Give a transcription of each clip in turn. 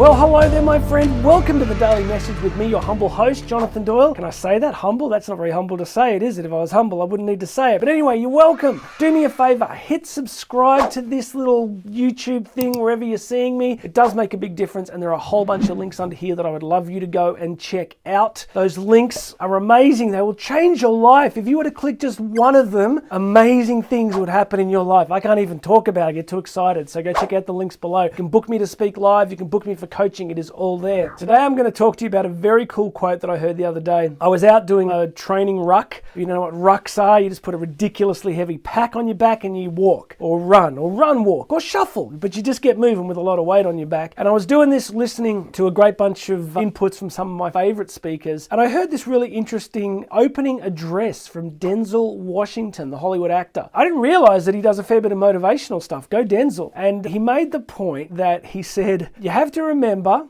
Well, hello there, my friend. Welcome to the Daily Message with me, your humble host, Jonathan Doyle. Can I say that? Humble? That's not very humble to say it, is it? If I was humble, I wouldn't need to say it. But anyway, you're welcome. Do me a favor, hit subscribe to this little YouTube thing wherever you're seeing me. It does make a big difference, and there are a whole bunch of links under here that I would love you to go and check out. Those links are amazing. They will change your life. If you were to click just one of them, amazing things would happen in your life. I can't even talk about it. I get too excited. So go check out the links below. You can book me to speak live. You can book me for coaching. It is all there. Today I'm going to talk to you about a very cool quote that I heard the other day. I was out doing a training ruck. You know what rucks are? You just put a ridiculously heavy pack on your back and you walk or run walk or shuffle, but you just get moving with a lot of weight on your back. And I was doing this listening to a great bunch of inputs from some of my favorite speakers, and I heard this really interesting opening address from Denzel Washington, the Hollywood actor. I didn't realize that he does a fair bit of motivational stuff. Go Denzel. And he made the point that he said, you have to remember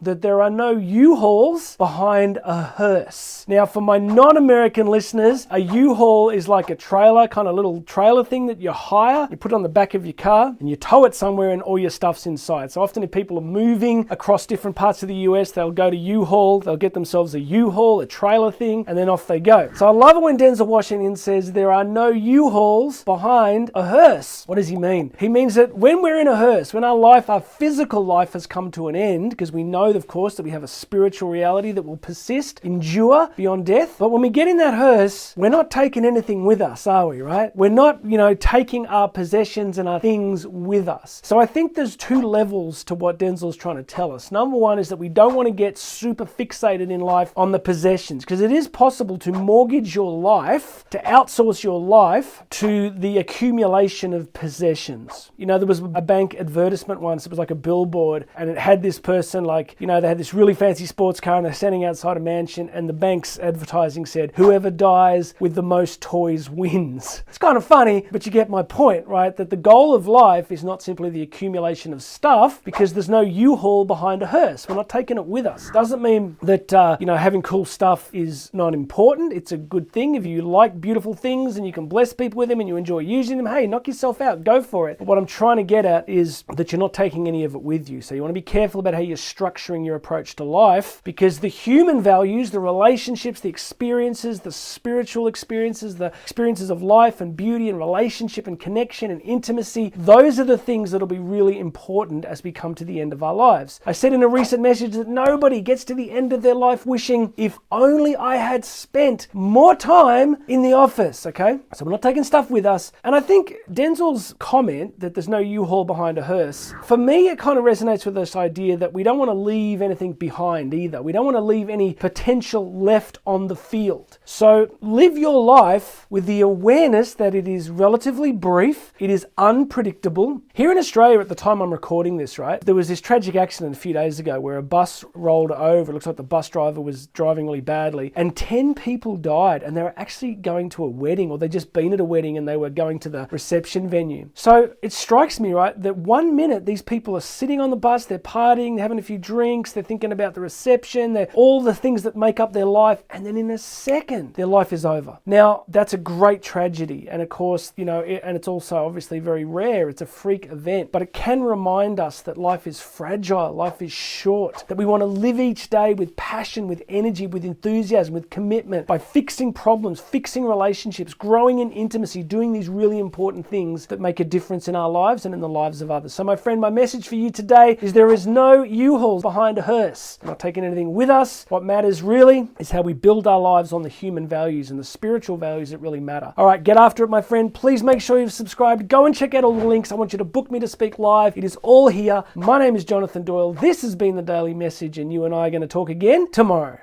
that there are no UHauls behind a hearse. Now, for my non-American listeners, a U-Haul is like a trailer, kind of little trailer thing that you hire. You put it on the back of your car and you tow it somewhere and all your stuff's inside. So often if people are moving across different parts of the US, they'll go to U-Haul, they'll get themselves a U-Haul, a trailer thing, and then off they go. So I love it when Denzel Washington says there are no U-Hauls behind a hearse. What does he mean? He means that when we're in a hearse, when our life, our physical life has come to an end, because we know, of course, that we have a spiritual reality that will persist, endure beyond death. But when we get in that hearse, we're not taking anything with us, are we, right? We're not, taking our possessions and our things with us. So I think there's two levels to what Denzel's trying to tell us. Number one is that we don't want to get super fixated in life on the possessions, because it is possible to mortgage your life, to outsource your life to the accumulation of possessions. There was a bank advertisement once, it was like a billboard, and it had this person they had this really fancy sports car and they're standing outside a mansion, and the bank's advertising said, whoever dies with the most toys wins. It's kind of funny, but you get my point, right? That the goal of life is not simply the accumulation of stuff, because there's no U-Haul behind a hearse. We're not taking it with us. Doesn't mean that, having cool stuff is not important. It's a good thing. If you like beautiful things and you can bless people with them and you enjoy using them, hey, knock yourself out, go for it. But what I'm trying to get at is that you're not taking any of it with you. So you want to be careful about how you're structuring your approach to life, because the human values, the relationships, the experiences, the spiritual experiences, the experiences of life and beauty and relationship and connection and intimacy, those are the things that'll be really important as we come to the end of our lives. I said in a recent message that nobody gets to the end of their life wishing, if only I had spent more time in the office, okay? So we're not taking stuff with us. And I think Denzel's comment that there's no U-Haul behind a hearse, for me, it kind of resonates with this idea that we don't want to leave anything behind either. We don't want to leave any potential left on the field. So live your life with the awareness that it is relatively brief, it is unpredictable. Here in Australia, at the time I'm recording this, right, there was this tragic accident a few days ago where a bus rolled over. It looks like the bus driver was driving really badly, and 10 people died, and they were actually going to a wedding, or they'd just been at a wedding and they were going to the reception venue. So it strikes me, right, that 1 minute these people are sitting on the bus, they're partying, they're having a few drinks, they're thinking about the reception, they're all the things that make up their life, and then in a second, their life is over. Now, that's a great tragedy, and of course, and it's also obviously very rare. It's a freak event, but it can remind us that life is fragile, life is short, that we want to live each day with passion, with energy, with enthusiasm, with commitment, by fixing problems, fixing relationships, growing in intimacy, doing these really important things that make a difference in our lives and in the lives of others. So my friend, my message for you today is there is no U-Hauls behind a hearse. We're not taking anything with us. What matters really is how we build our lives on the human values and the spiritual values that really matter. All right, get after it, my friend. Please make sure you've subscribed. Go and check out all the links. I want you to book me to speak live. It is all here. My name is Jonathan Doyle. This has been the Daily Message, and you and I are going to talk again tomorrow.